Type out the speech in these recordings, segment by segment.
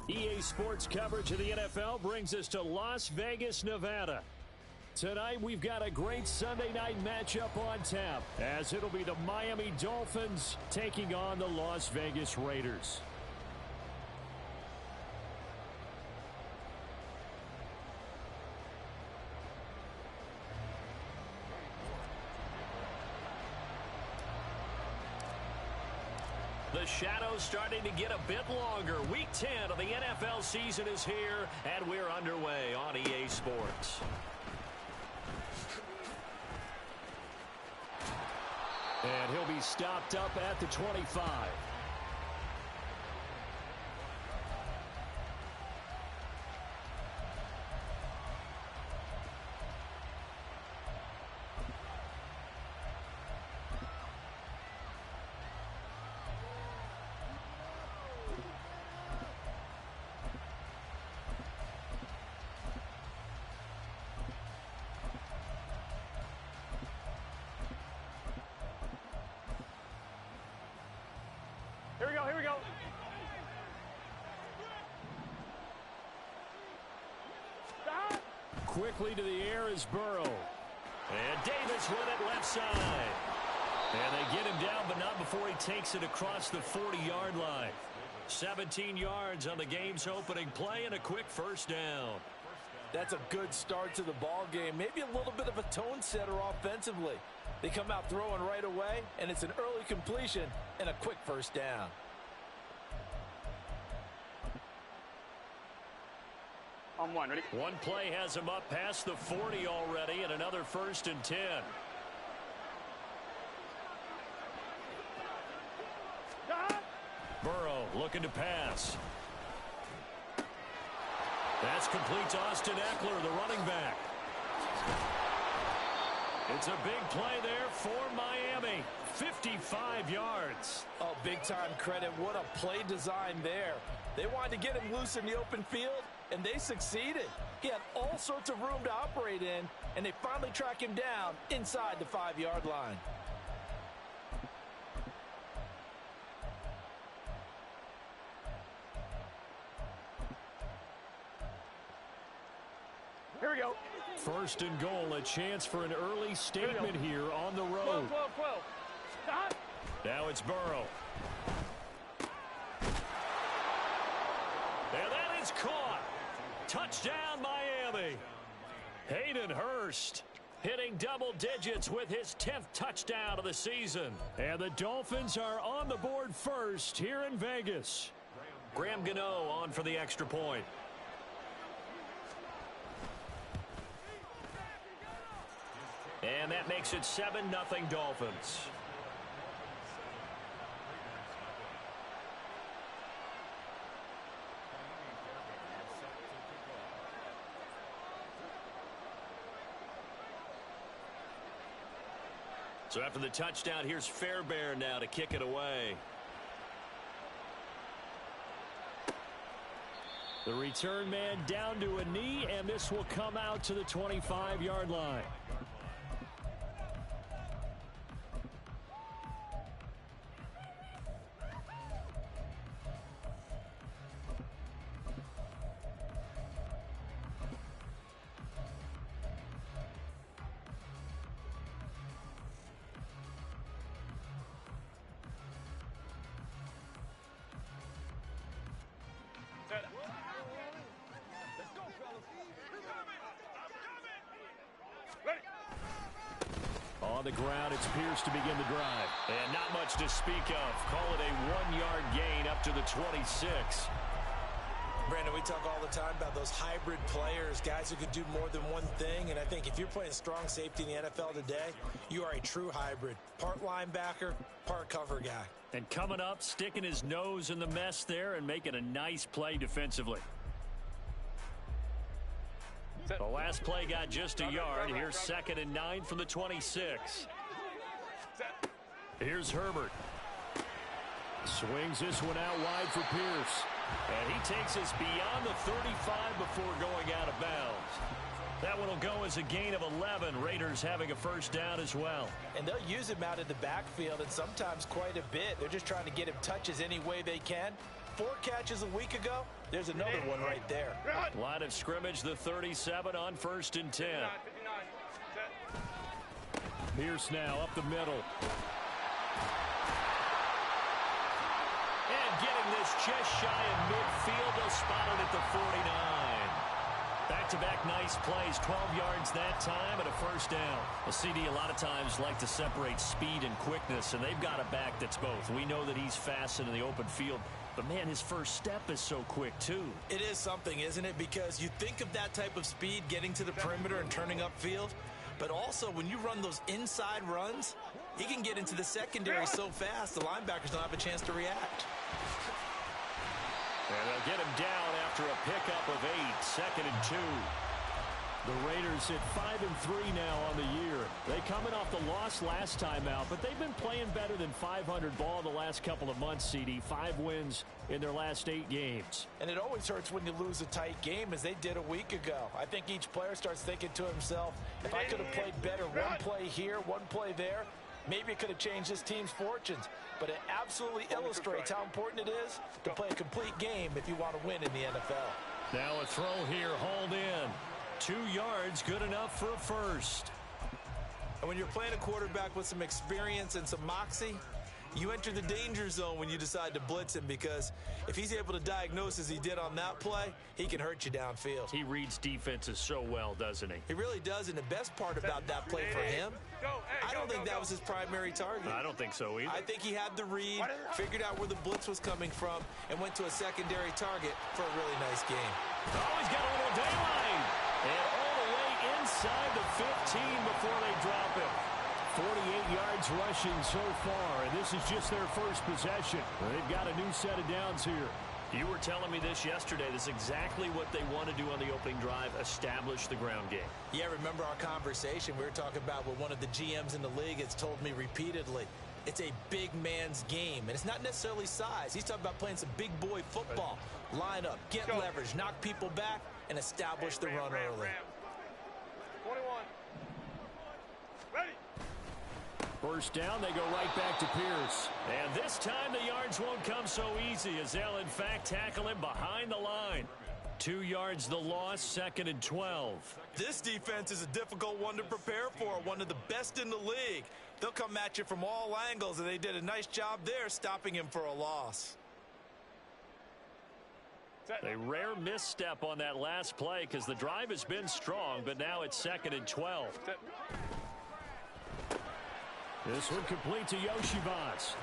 EA Sports coverage of the NFL brings us to Las Vegas, Nevada. Tonight, we've got a great Sunday night matchup on tap, as it'll be the Miami Dolphins taking on the Las Vegas Raiders. The shadow's starting to get a bit longer. Week 10 of the NFL season is here, and we're underway on EA Sports. And he'll be stopped up at the 25. Here we go. Quickly to the air is Burrow. And Davis with it left side. And they get him down, but not before he takes it across the 40-yard line. 17 yards on the game's opening play and a quick first down. That's a good start to the ball game. Maybe a little bit of a tone setter offensively. They come out throwing right away, and it's an early completion and a quick first down. On one, ready? One play has him up past the 40 already, and another 1st and 10. Burrow looking to pass. That's complete to Austin Eckler, the running back. It's a big play there for Miami. 55 yards. Oh, big-time credit. What a play design there. They wanted to get him loose in the open field, and they succeeded. He had all sorts of room to operate in, and they finally track him down inside the 5-yard line. Here we go. 1st and goal, a chance for an early statement here on the road. 12. Stop. Now it's Burrow. And that is caught. Touchdown, Miami. Hayden Hurst hitting double digits with his 10th touchdown of the season. And the Dolphins are on the board first here in Vegas. Graham Gano on for the extra point. And that makes it 7-0 Dolphins. So after the touchdown, here's Fairbairn now to kick it away. The return man down to a knee, and this will come out to the 25-yard line. On the ground, it's Pierce to begin the drive. And not much to speak of. Call it a 1-yard gain up to the 26. Brandon, we talk all the time about those hybrid players, guys who could do more than one thing. And I think if you're playing strong safety in the NFL today, you are a true hybrid. Part linebacker, part cover guy. And coming up, sticking his nose in the mess there and making a nice play defensively. The last play got just a yard. Here's 2nd and 9 from the 26. Here's Herbert. Swings this one out wide for Pierce. And he takes us beyond the 35 before going out of bounds. That one will go as a gain of 11. Raiders having a first down as well. And they'll use him out in the backfield, and sometimes quite a bit. They're just trying to get him touches any way they can. 4 catches a week ago, there's another one right there. Line of scrimmage, the 37 on 1st and 10. Pierce now up the middle. And getting this just shy of midfield. They'll spot it at the 49. Back-to-back nice plays, 12 yards that time and a first down. Well, CD a lot of times like to separate speed and quickness, and they've got a back that's both. We know that he's fast in the open field, but, man, his first step is so quick, too. It is something, isn't it? Because you think of that type of speed getting to the perimeter and turning upfield, but also when you run those inside runs, he can get into the secondary so fast the linebackers don't have a chance to react. And they'll get him down after a pickup of 8, 2nd and 2. The Raiders hit 5-3 now on the year. They coming off the loss last time out, but they've been playing better than 500 ball the last couple of months, CD. 5 wins in their last 8 games. And it always hurts when you lose a tight game, as they did a week ago. I think each player starts thinking to himself, if I could have played better one play here, one play there, maybe it could have changed this team's fortunes. But it absolutely illustrates how important it is to play a complete game if you want to win in the NFL. Now a throw here, hauled in. 2 yards, good enough for a first. And when you're playing a quarterback with some experience and some moxie, you enter the danger zone when you decide to blitz him, because if he's able to diagnose as he did on that play, he can hurt you downfield. He reads defenses so well, doesn't he? He really does, and the best part about that play for him, I don't think that was his primary target. I don't think so either. I think he had the read, figured out where the blitz was coming from, and went to a secondary target for a really nice game. Oh, he's got a little daylight. And all the way inside the 15 before they drop him. 48 yards rushing so far, and this is just their first possession. They've got a new set of downs here. You were telling me this yesterday. This is exactly what they want to do on the opening drive, establish the ground game. Yeah, remember our conversation? We were talking about what one of the GMs in the league has told me repeatedly. It's a big man's game, and it's not necessarily size. He's talking about playing some big boy football. Line up, get leverage, knock people back, and establish the run early. 21. Ready. First down, they go right back to Pierce. And this time the yards won't come so easy, as they'll in fact tackle him behind the line. 2 yards the loss, 2nd and 12. This defense is a difficult one to prepare for, one of the best in the league. They'll come at you from all angles, and they did a nice job there stopping him for a loss. A rare misstep on that last play, because the drive has been strong, but now it's 2nd and 12. This one complete to Yoshivas.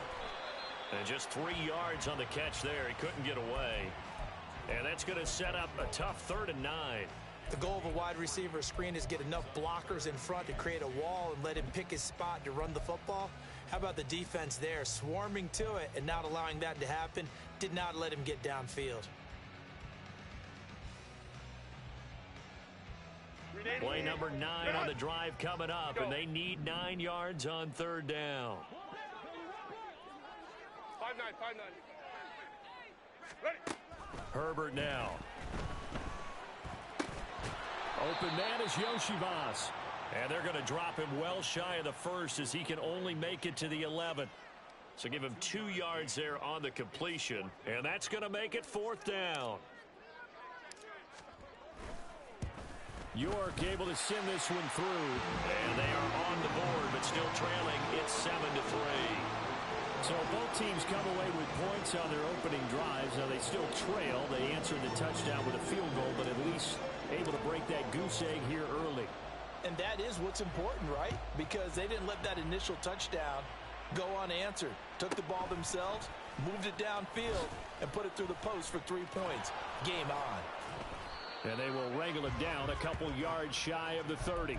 And just 3 yards on the catch there. He couldn't get away. And that's going to set up a tough 3rd and 9. The goal of a wide receiver screen is get enough blockers in front to create a wall and let him pick his spot to run the football. How about the defense there, swarming to it and not allowing that to happen? Did not let him get downfield. Play number 9 on the drive coming up, and they need 9 yards on 3rd down. 5-9. Ready. Herbert now. Open man is Yoshivas. And they're going to drop him well shy of the first, as he can only make it to the 11. So give him 2 yards there on the completion. And that's going to make it 4th down. York able to send this one through. And they are on the board, but still trailing. It's 7-3. So both teams come away with points on their opening drives. Now they still trail. They answered the touchdown with a field goal, but at least able to break that goose egg here early. And that is what's important, right? Because they didn't let that initial touchdown go unanswered. Took the ball themselves, moved it downfield, and put it through the post for 3 points. Game on. And they will wrangle it down a couple yards shy of the 30.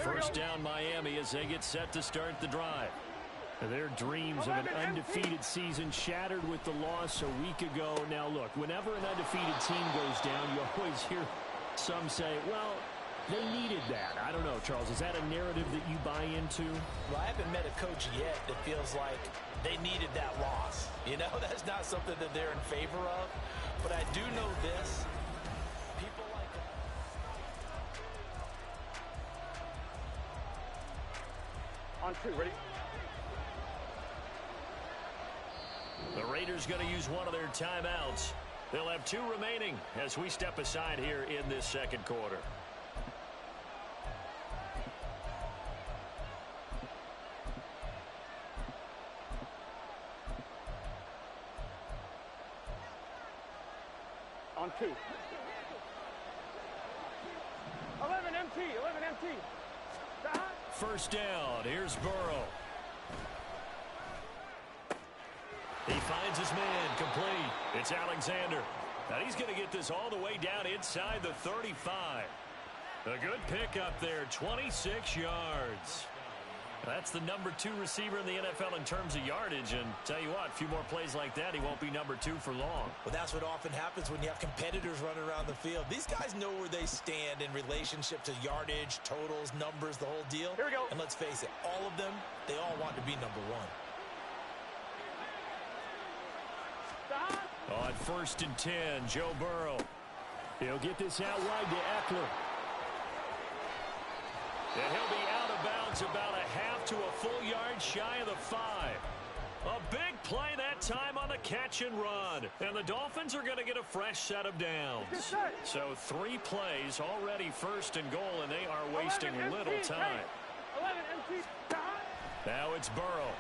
First down Miami as they get set to start the drive. Their dreams of an undefeated season shattered with the loss a week ago. Now look, whenever an undefeated team goes down, you always hear some say, well, They needed that. I don't know, Charles. Is that a narrative that you buy into? Well, I haven't met a coach yet that feels like they needed that loss. You know, that's not something that they're in favor of. But I do know this. People like it. On 2, ready? The Raiders going to use one of their timeouts. They'll have 2 remaining as we step aside here in this second quarter. On 2. 11 MT, 11 MT. First down, here's Burrow. He finds his man, complete. It's Alexander. Now he's going to get this all the way down inside the 35. A good pickup there, 26 yards. That's the number 2 receiver in the NFL in terms of yardage. And tell you what, a few more plays like that, he won't be number 2 for long. Well, that's what often happens when you have competitors running around the field. These guys know where they stand in relationship to yardage, totals, numbers, the whole deal. Here we go. And let's face it, all of them, they all want to be number 1. On 1st and 10, Joe Burrow. He'll get this out wide to Eckler. And he'll be out of bounds about a half to a full yard shy of the 5. A big play that time on the catch and run. And the Dolphins are going to get a fresh set of downs. So 3 plays already 1st and goal, and they are wasting little time. 11 MT. Now it's Burrow.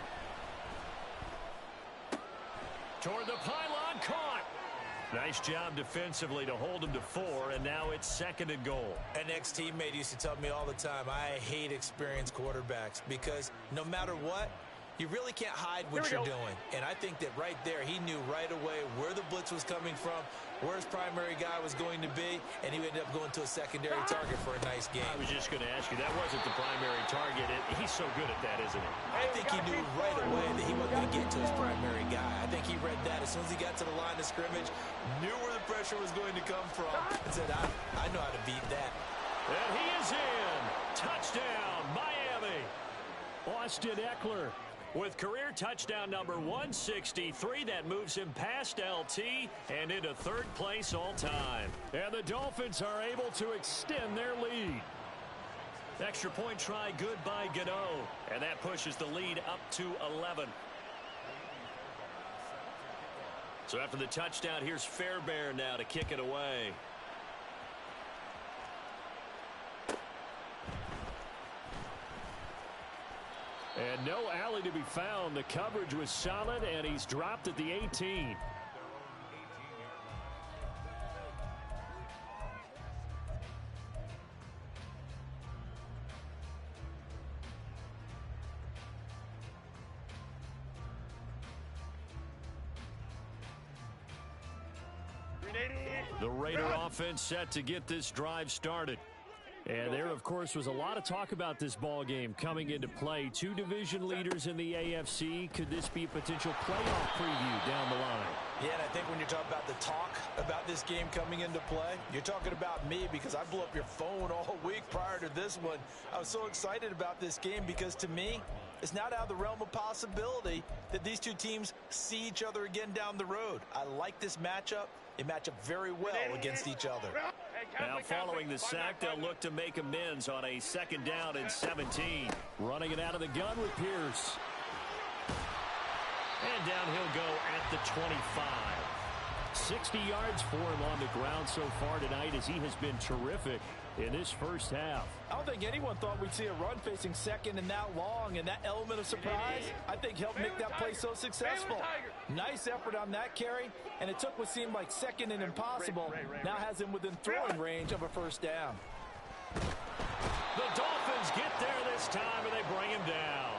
Toward the pylon, caught. Nice job defensively to hold him to 4, and now it's 2nd and goal. An ex-teammate used to tell me all the time, I hate experienced quarterbacks because no matter what, you really can't hide what you're doing. And I think that right there, he knew right away where the blitz was coming from, where his primary guy was going to be, and he ended up going to a secondary target for a nice game. I was just going to ask you, that wasn't the primary target. He's so good at that, isn't he? I think he knew right away that he wasn't going to get to his primary guy. I think he read that as soon as he got to the line of scrimmage, knew where the pressure was going to come from, and said, I know how to beat that. And he is in. Touchdown, Miami. Austin Eckler with career touchdown number 163. That moves him past LT and into 3rd place all time. And the Dolphins are able to extend their lead. Extra point try good by Gano. And that pushes the lead up to 11. So after the touchdown, here's Fairbairn now to kick it away. And no alley to be found. The coverage was solid, and he's dropped at the 18. The Raider offense set to get this drive started. And there, of course, was a lot of talk about this ball game coming into play. 2 division leaders in the AFC. Could this be a potential playoff preview down the line? Yeah, and I think when you're talking about the talk about this game coming into play, you're talking about me because I blew up your phone all week prior to this one. I was so excited about this game because, to me, it's not out of the realm of possibility that these 2 teams see each other again down the road. I like this matchup. They match up very well against each other. Now following the sack, they'll look to make amends on a 2nd down and 17. Running it out of the gun with Pierce. And down he'll go at the 25. 60 yards for him on the ground so far tonight as he has been terrific in this first half. I don't think anyone thought we'd see a run facing 2nd and that long, and that element of surprise, I think, helped make that play so successful. Nice effort on that carry, and it took what seemed like 2nd and impossible. Now has him within throwing range of a 1st down. The Dolphins get there this time, and they bring him down.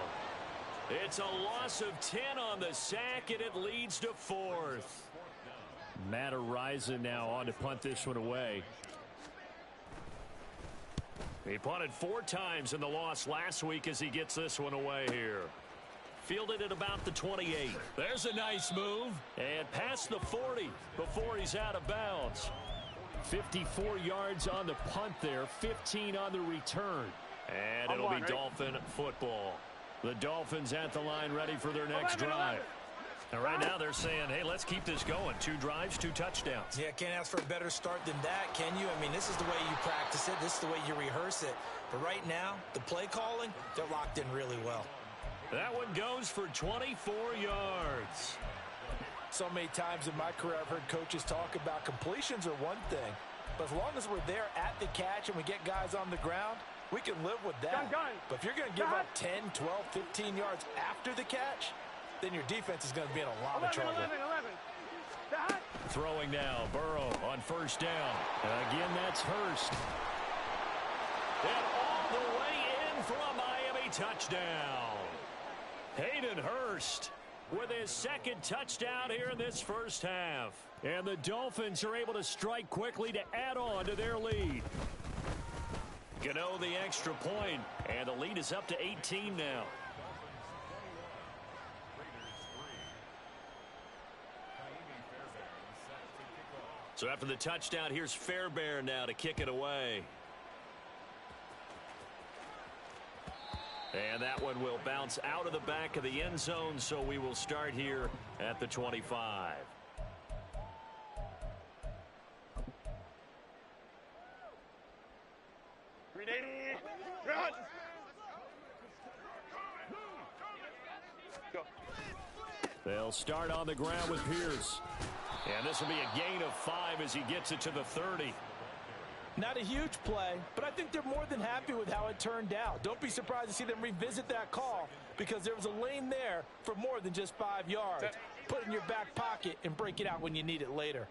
It's a loss of 10 on the sack, and it leads to 4th. Matt Araiza now on to punt this one away. He punted 4 times in the loss last week as he gets this one away here. Fielded at about the 28. There's a nice move. And past the 40 before he's out of bounds. 54 yards on the punt there, 15 on the return. And it'll be Dolphin football. The Dolphins at the line ready for their next drive. And right now they're saying, hey, let's keep this going. 2 drives, 2 touchdowns. Yeah, can't ask for a better start than that, can you? I mean, this is the way you practice it. This is the way you rehearse it. But right now, the play calling, they're locked in really well. That one goes for 24 yards. So many times in my career, I've heard coaches talk about completions are one thing. But as long as we're there at the catch and we get guys on the ground, we can live with that. But if you're going to give up 10, 12, 15 yards after the catch, then your defense is going to be in a lot of trouble. 11. Throwing now, Burrow on first down. Again, that's Hurst. And all the way in for a Miami touchdown. Hayden Hurst with his second touchdown here in this first half. And the Dolphins are able to strike quickly to add on to their lead. Gano the extra point, and the lead is up to 18 now. So after the touchdown, here's Fairbairn now to kick it away. And that one will bounce out of the back of the end zone, so we will start here at the 25. They'll start on the ground with Pierce. And this will be a gain of 5 as he gets it to the 30. Not a huge play, but I think they're more than happy with how it turned out. Don't be surprised to see them revisit that call because there was a lane there for more than just 5 yards. Put it in your back pocket and break it out when you need it later.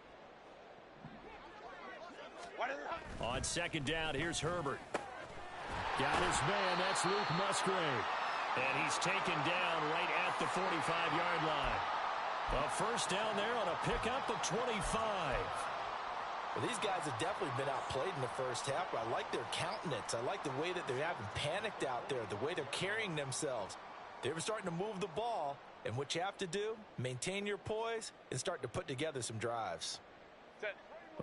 On second down, here's Herbert. Got his man, that's Luke Musgrave. And he's taken down right at the 45-yard line. A first down there on a pickup of 25. Well, these guys have definitely been outplayed in the first half, but I like their countenance. I like the way that they haven't panicked out there, the way they're carrying themselves. They're starting to move the ball, and what you have to do, maintain your poise and start to put together some drives.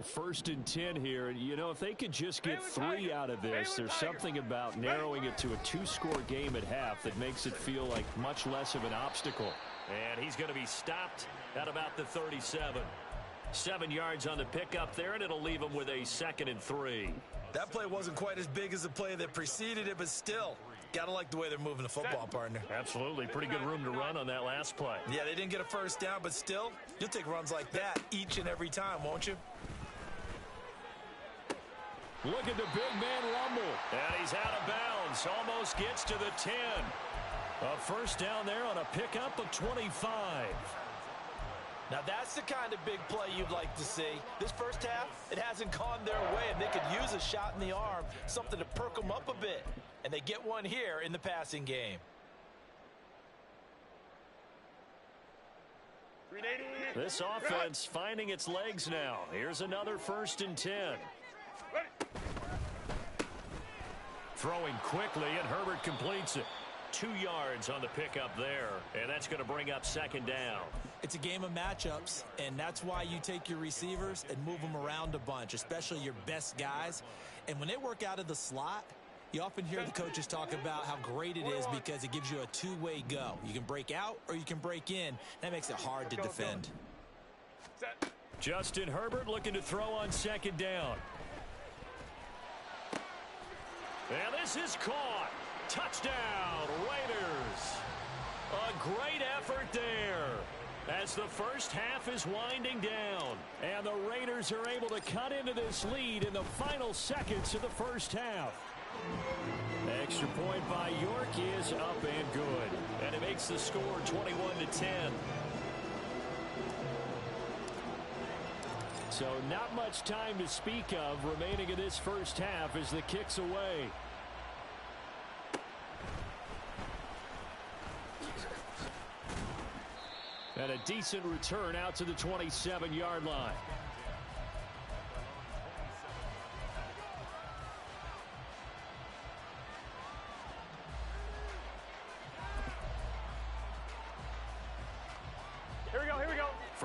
First and 10 here. You know, if they could just get 3 out of this, there's something about narrowing it to a 2-score game at half that makes it feel like much less of an obstacle. And he's going to be stopped at about the 37. 7 yards on the pickup there, and it'll leave him with a 2nd and 3. That play wasn't quite as big as the play that preceded it, but still, got to like the way they're moving the football, partner. Absolutely. Pretty good room to run on that last play. Yeah, they didn't get a first down, but still, you'll take runs like that each and every time, won't you? Look at the big man rumble. And he's out of bounds. Almost gets to the 10. A first down there on a pickup of 25. Now that's the kind of big play you'd like to see. This first half, it hasn't gone their way, and they could use a shot in the arm, something to perk them up a bit. And they get one here in the passing game. This offense finding its legs now. Here's another 1st and 10. Throwing quickly, and Herbert completes it. 2 yards on the pickup there, and that's going to bring up 2nd down. It's a game of matchups, and that's why you take your receivers and move them around a bunch, especially your best guys. And when they work out of the slot, you often hear the coaches talk about how great it is because it gives you a 2-way go. You can break out or you can break in. That makes it hard to defend. Justin Herbert looking to throw on 2nd down. And this is caught. Touchdown, Raiders. A great effort there as the first half is winding down. And the Raiders are able to cut into this lead in the final seconds of the first half. Extra point by York is up and good. And it makes the score 21-10. So not much time to speak of remaining in this first half as the kick's away. And a decent return out to the 27-yard line.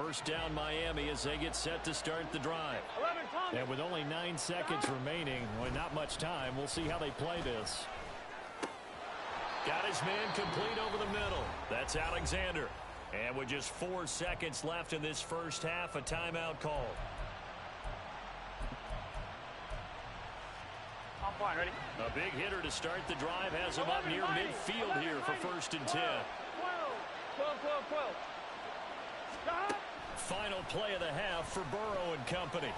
First down Miami as they get set to start the drive. 11, Tommy. And with only 9 seconds remaining, well, not much time, we'll see how they play this. Got his man complete over the middle. That's Alexander. And with just 4 seconds left in this first half, a timeout call. I'm fine, ready? A big hitter to start the drive has him up near midfield here for 1st and 10. 12. Stop. Final play of the half for Burrow and company.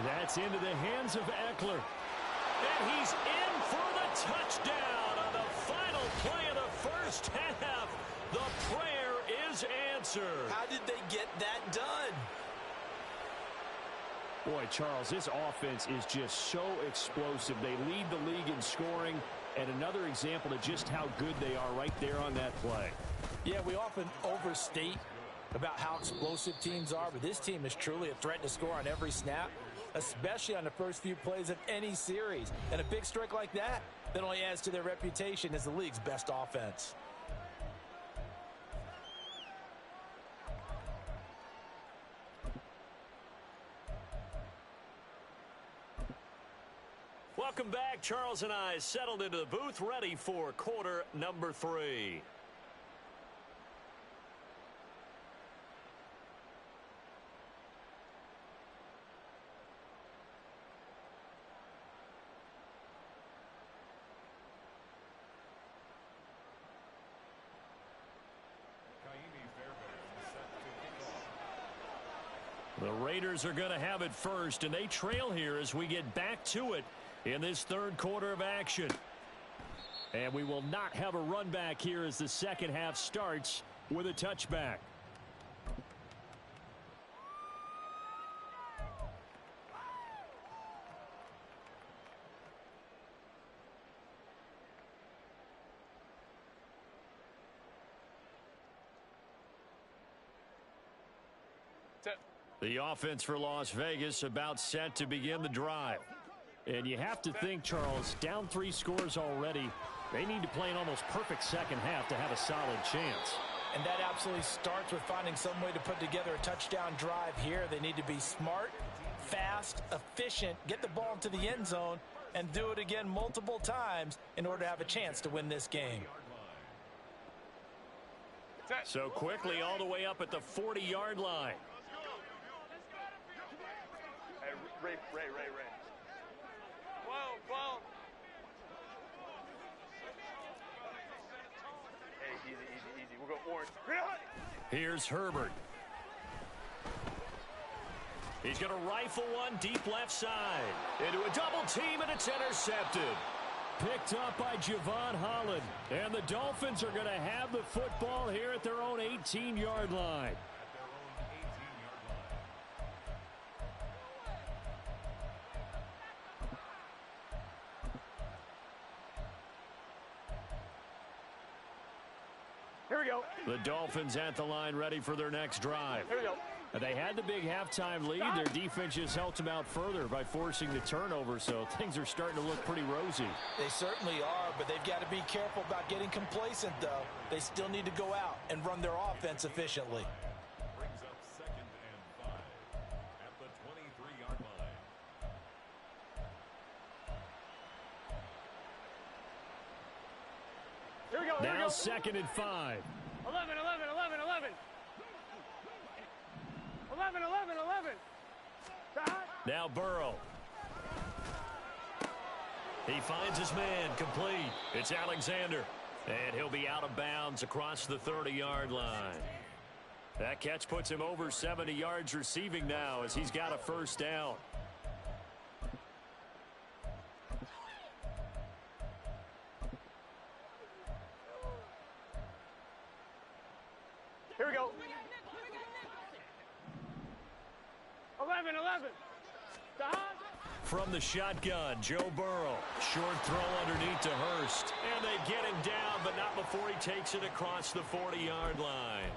That's into the hands of Eckler. And he's in for the touchdown on the final play of the first half. The prayer is answered. How did they get that done? Boy, Charles, this offense is just so explosive. They lead the league in scoring, and another example of just how good they are right there on that play. Yeah, we often overstate about how explosive teams are, but this team is truly a threat to score on every snap, especially on the first few plays of any series. And a big strike like that only adds to their reputation as the league's best offense. Welcome back. Charles and I settled into the booth, ready for quarter number 3. The Raiders are going to have it first, and they trail here as we get back to it in this third quarter of action. And we will not have a run back here as the second half starts with a touchback. The offense for Las Vegas about set to begin the drive. And you have to think, Charles, down 3 scores already. They need to play an almost perfect second half to have a solid chance. And that absolutely starts with finding some way to put together a touchdown drive here. They need to be smart, fast, efficient, get the ball into the end zone, and do it again multiple times in order to have a chance to win this game. So quickly all the way up at the 40-yard line. Ray. Whoa. Hey, easy. We'll go orange. Here's Herbert. He's going to rifle one deep left side. Into a double team, and it's intercepted. Picked up by Javon Holland. And the Dolphins are going to have the football here at their own 18-yard line. Here we go. The Dolphins at the line, ready for their next drive. Here we go. They had the big halftime lead. Their defense just helped them out further by forcing the turnover, so things are starting to look pretty rosy. They certainly are, but they've got to be careful about getting complacent, though. They still need to go out and run their offense efficiently. Brings up 2nd and 5 at the 23-yard line. Here we go. Now 2nd and 5. 11. 11. Now Burrow. He finds his man complete. It's Alexander. And he'll be out of bounds across the 30-yard line. That catch puts him over 70 yards receiving now as he's got a first down. Here we go. 11. From the shotgun, Joe Burrow. Short throw underneath to Hurst. And they get him down, but not before he takes it across the 40-yard line.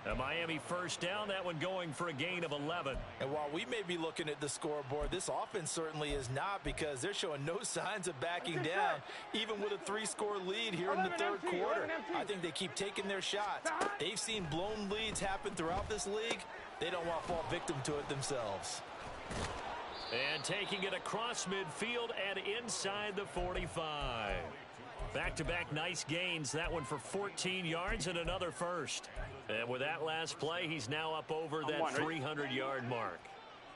A Miami first down, that one going for a gain of 11. And while we may be looking at the scoreboard, this offense certainly is not, because they're showing no signs of backing down, even with a 3-score lead here in the third quarter. I think they keep taking their shots. They've seen blown leads happen throughout this league. They don't want to fall victim to it themselves. And taking it across midfield and inside the 45. Back-to-back nice gains. That one for 14 yards and another first. And with that last play, he's now up over that 300-yard mark.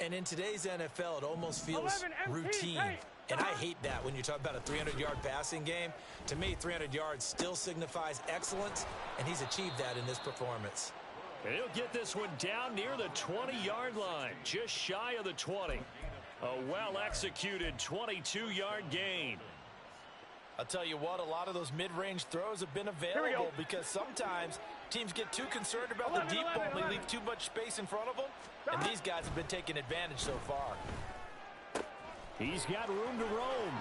And in today's NFL, it almost feels routine. And I hate that when you talk about a 300-yard passing game. To me, 300 yards still signifies excellence, and he's achieved that in this performance. And he'll get this one down near the 20-yard line, just shy of the 20. A well-executed 22-yard gain. I'll tell you what, a lot of those mid-range throws have been available because sometimes teams get too concerned about the deep ball and they leave too much space in front of them. And these guys have been taking advantage so far. He's got room to roam.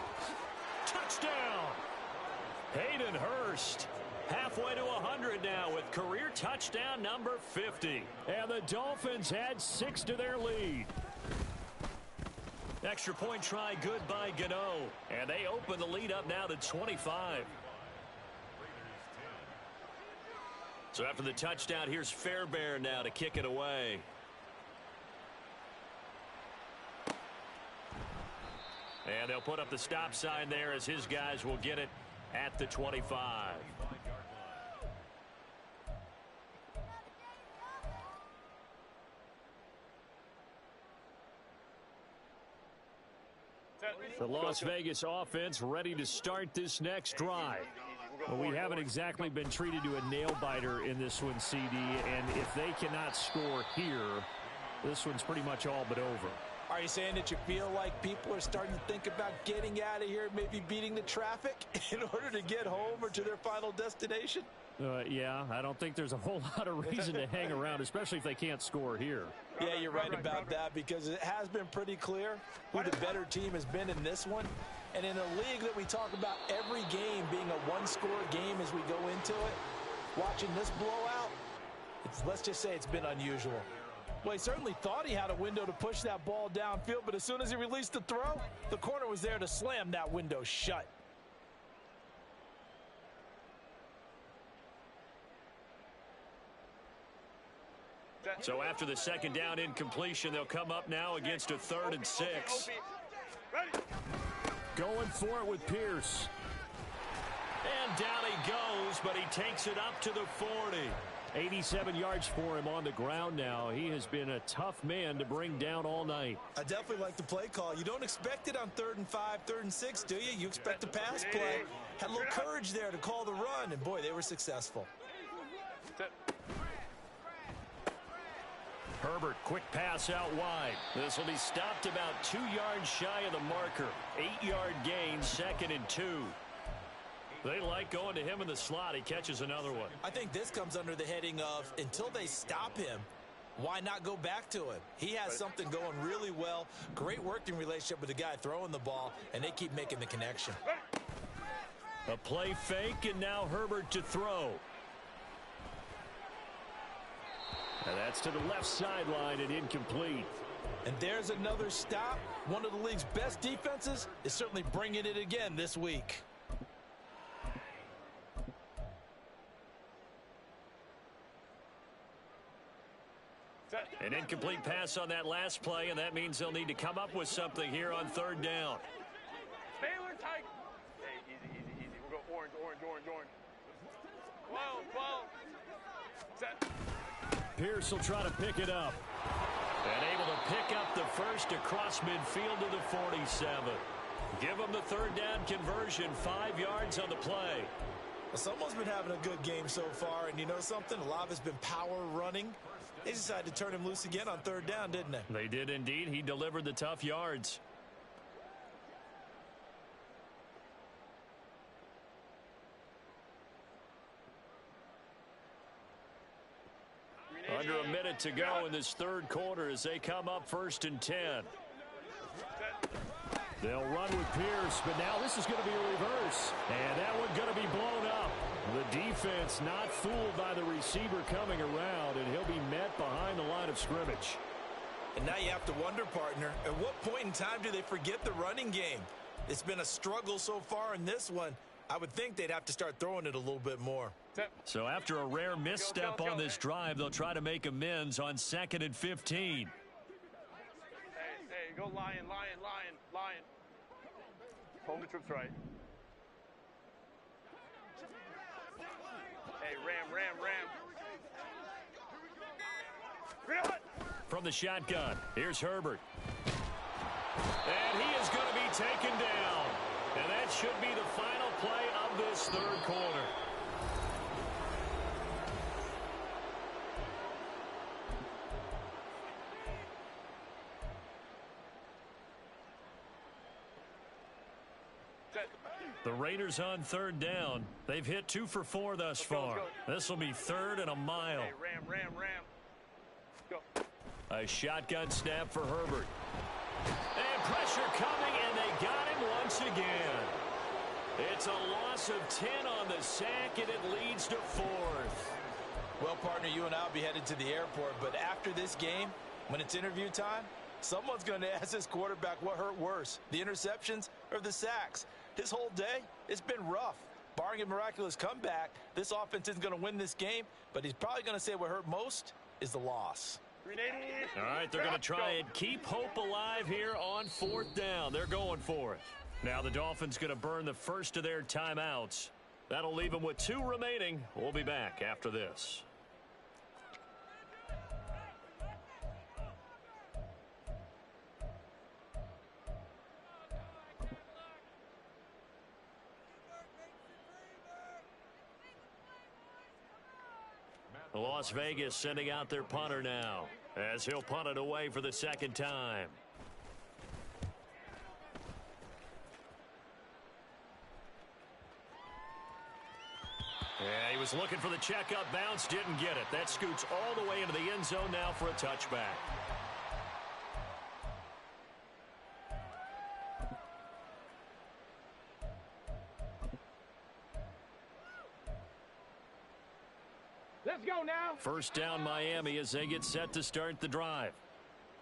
Touchdown! Hayden Hurst. Halfway to 100 now with career touchdown number 50. And the Dolphins add 6 to their lead. Extra point try good by Gano. And they open the lead up now to 25. So after the touchdown, here's Fairbairn now to kick it away. And they'll put up the stop sign there as his guys will get it at the 25. The Las Vegas offense ready to start this next drive. Well, we haven't exactly been treated to a nail-biter in this one, CD, and if they cannot score here, this one's pretty much all but over. Are you saying that you feel like people are starting to think about getting out of here, maybe beating the traffic in order to get home or to their final destination? Yeah, I don't think there's a whole lot of reason to hang around, especially if they can't score here. Yeah, you're right about that, because it has been pretty clear who the better team has been in this one. And in a league that we talk about every game being a one-score game as we go into it, watching this blowout, let's just say it's been unusual. Well, he certainly thought he had a window to push that ball downfield, but as soon as he released the throw, the corner was there to slam that window shut. So after the second down incompletion, they'll come up now against a 3rd and 6. Going for it with Pierce. And down he goes, but he takes it up to the 40. 87 yards for him on the ground now. He has been a tough man to bring down all night. I definitely like the play call. You don't expect it on 3rd and 5, 3rd and 6, do you? You expect a pass play. Had a little courage there to call the run, and boy, they were successful. Herbert, quick pass out wide. This will be stopped about 2 yards shy of the marker. 8-yard gain, 2nd and 2. They like going to him in the slot. He catches another one. I think this comes under the heading of, until they stop him, why not go back to him? He has something going really well. Great working relationship with the guy throwing the ball, and they keep making the connection. A play fake, and now Herbert to throw. And that's to the left sideline and incomplete. And there's another stop. One of the league's best defenses is certainly bringing it again this week. An incomplete pass on that last play, and that means they'll need to come up with something here on 3rd down. Baylor tight. Hey, easy. We'll go orange. 12. Set. Pierce will try to pick it up. And able to pick up the first across midfield to the 47. Give them the 3rd down conversion, 5 yards on the play. Well, someone's been having a good game so far, and you know something? A lot of it's been power running. They decided to turn him loose again on 3rd down, didn't they? They did indeed. He delivered the tough yards. Under a minute to go in this 3rd quarter as they come up 1st and 10. They'll run with Pierce, but now this is going to be a reverse. And that one going to be blown up. The defense not fooled by the receiver coming around, and he'll be met behind the line of scrimmage. And now you have to wonder, partner, at what point in time do they forget the running game? It's been a struggle so far in this one. I would think they'd have to start throwing it a little bit more. So after a rare misstep on this drive, they'll try to make amends on 2nd and 15. Hey, go lion. Hold the troops right. Hey, ram. From the shotgun, here's Herbert. And he is going to be taken down. And that should be the final play of this third quarter. The Raiders on 3rd down. They've hit 2 for 4 thus far. This will be 3rd and a mile. Hey, ram. Go. A shotgun snap for Herbert. And pressure coming, and they got him once again. It's a loss of 10 on the sack, and it leads to 4th. Well, partner, you and I will be headed to the airport, but after this game, when it's interview time, someone's going to ask this quarterback what hurt worse, the interceptions or the sacks. His whole day, it's been rough. Barring a miraculous comeback, this offense isn't going to win this game, but he's probably going to say what hurt most is the loss. All right, they're going to try and keep hope alive here on 4th down. They're going for it. Now the Dolphins going to burn the first of their timeouts. That'll leave them with 2 remaining. We'll be back after this. Las Vegas sending out their punter now as he'll punt it away for the 2nd time. Yeah, he was looking for the checkup bounce, didn't get it. That scoots all the way into the end zone now for a touchback. Let's go now. 1st down Miami as they get set to start the drive.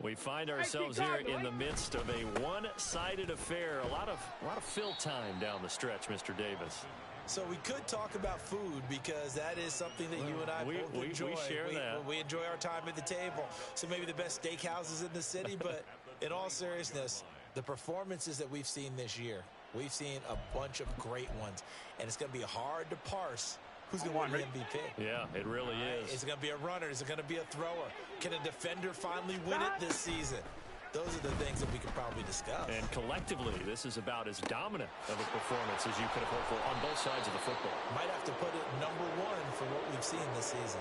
We find ourselves here in the midst of a one-sided affair. A lot of fill time down the stretch, Mr. Davis. So we could talk about food because that is something that you and I both enjoy. We share that. We enjoy our time at the table. So maybe the best steakhouses in the city, but in all seriousness, the performances that we've seen this year, we've seen a bunch of great ones, and it's going to be hard to parse who's going to win the MVP. Yeah, it really is. Is it going to be a runner? Is it going to be a thrower? Can a defender finally win it this season? Those are the things that we could probably discuss. And collectively, this is about as dominant of a performance as you could have hoped for on both sides of the football. Might have to put it #1 for what we've seen this season.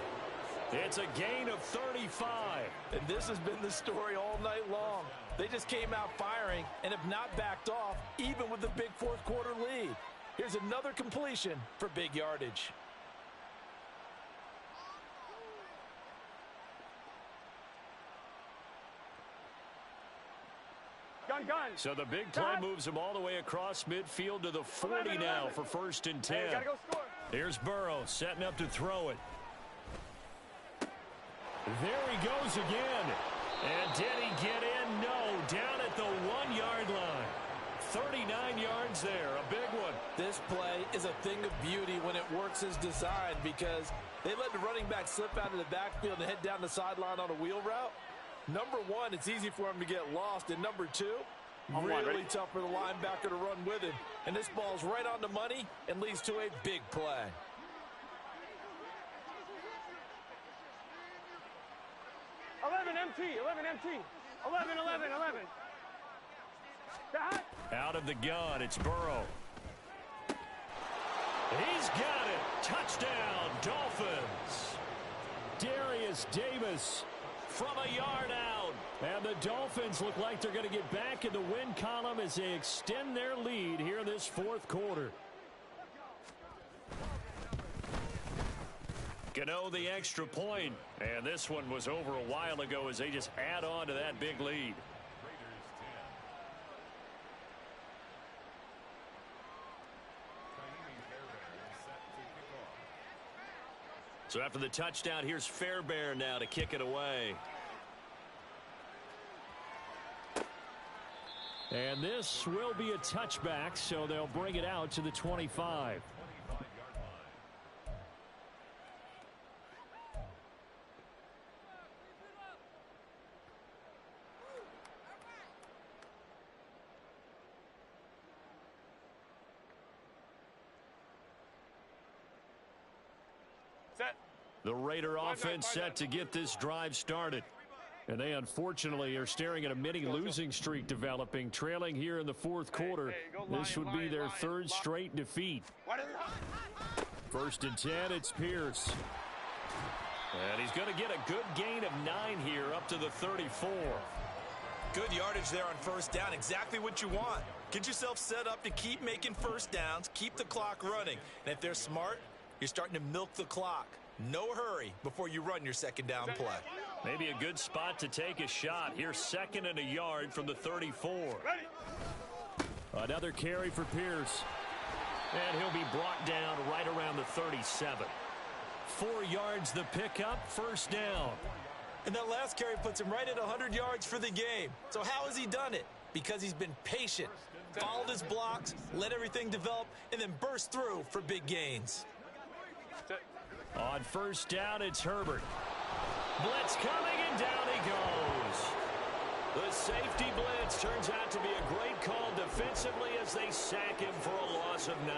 It's a gain of 35. And this has been the story all night long. They just came out firing and have not backed off, even with the big 4th quarter lead. Here's another completion for big yardage. Gun. So the big play moves him all the way across midfield to the 40 now for 1st and 10. Hey, gotta go score. Here's Burrow setting up to throw it. There he goes again. And did he get in? No, down at the 1-yard line. 39 yards there, a big one. This play is a thing of beauty when it works as designed because they let the running back slip out of the backfield and head down the sideline on a wheel route. #1, it's easy for him to get lost. And #2, really tough for the linebacker to run with him. And this ball's right on the money and leads to a big play. Eleven MT. 11. Out of the gun, it's Burrow. He's got it. Touchdown, Dolphins. Darius Davis from a yard out. And the Dolphins look like they're going to get back in the win column as they extend their lead here in this 4th quarter. Gano the extra point. And this one was over a while ago as they just add on to that big lead. So after the touchdown, here's Fairbairn now to kick it away. And this will be a touchback, so they'll bring it out to the 25. Set. The Raider offense set to get this drive started. And they unfortunately are staring at a mini losing streak developing, trailing here in the fourth quarter. This would be their third straight defeat. First and 10, it's Pierce. And he's going to get a good gain of 9 here up to the 34. Good yardage there on first down. Exactly what you want. Get yourself set up to keep making first downs, keep the clock running. And if they're smart, you're starting to milk the clock. No hurry before you run your second down play. Maybe a good spot to take a shot. Here's 2nd and a yard from the 34. Another carry for Pierce. And he'll be brought down right around the 37. 4 yards the pickup, first down. And that last carry puts him right at 100 yards for the game. So how has he done it? Because he's been patient, followed his blocks, let everything develop, and then burst through for big gains. On first down, it's Herbert. Blitz coming, and down he goes. The safety blitz turns out to be a great call defensively as they sack him for a loss of 9.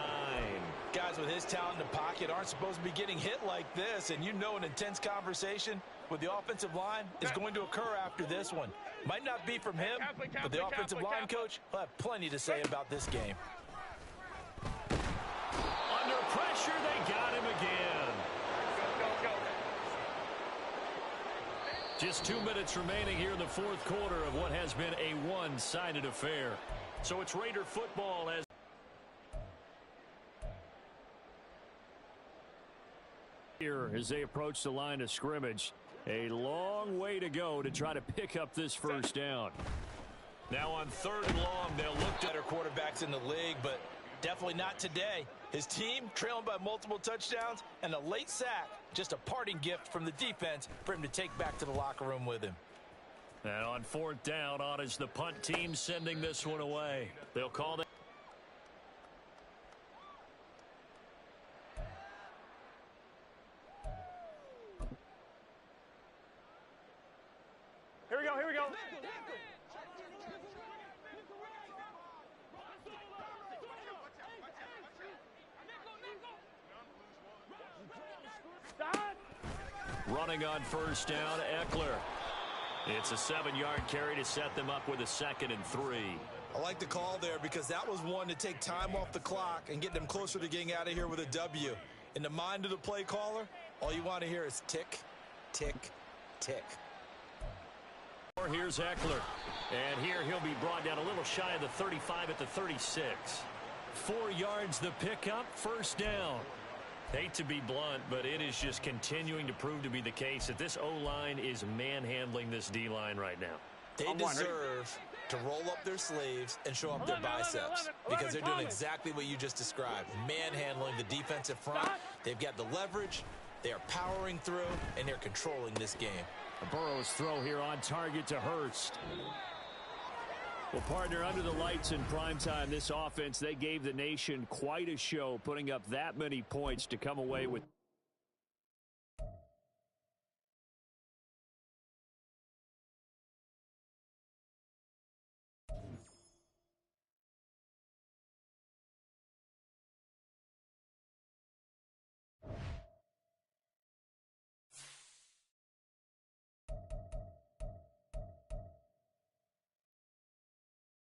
Guys with his talent in the pocket aren't supposed to be getting hit like this, and you know an intense conversation with the offensive line is going to occur after this one. Might not be from him, but the offensive line coach will have plenty to say about this game. Under pressure, they got him again. Just 2 minutes remaining here in the fourth quarter of what has been a one-sided affair. So it's Raider football as they approach the line of scrimmage. A long way to go to try to pick up this first down. Now on 3rd and long, they'll look to Better quarterbacks in the league, but definitely not today. His team trailing by multiple touchdowns and a late sack. Just a parting gift from the defense for him to take back to the locker room with him. And on 4th down, on is the punt team sending this one away. They'll call that. Here we go, here we go. Running on first down, Eckler. It's a 7-yard carry to set them up with a 2nd and 3. I like the call there because that was one to take time off the clock and get them closer to getting out of here with a W. In the mind of the play caller, all you want to hear is tick, tick, tick. Here's Eckler. And here he'll be brought down a little shy of the 35 at the 36. 4 yards the pickup, first down. Hate to be blunt, but it is just continuing to prove to be the case that this O-line is manhandling this D-line right now. They deserve to roll up their sleeves and show up their biceps because they're doing exactly what you just described, manhandling the defensive front. They've got the leverage, they are powering through, and they're controlling this game. A Burrow's throw here on target to Hurst. Well, partner, under the lights in primetime, this offense, they gave the nation quite a show, putting up that many points to come away with.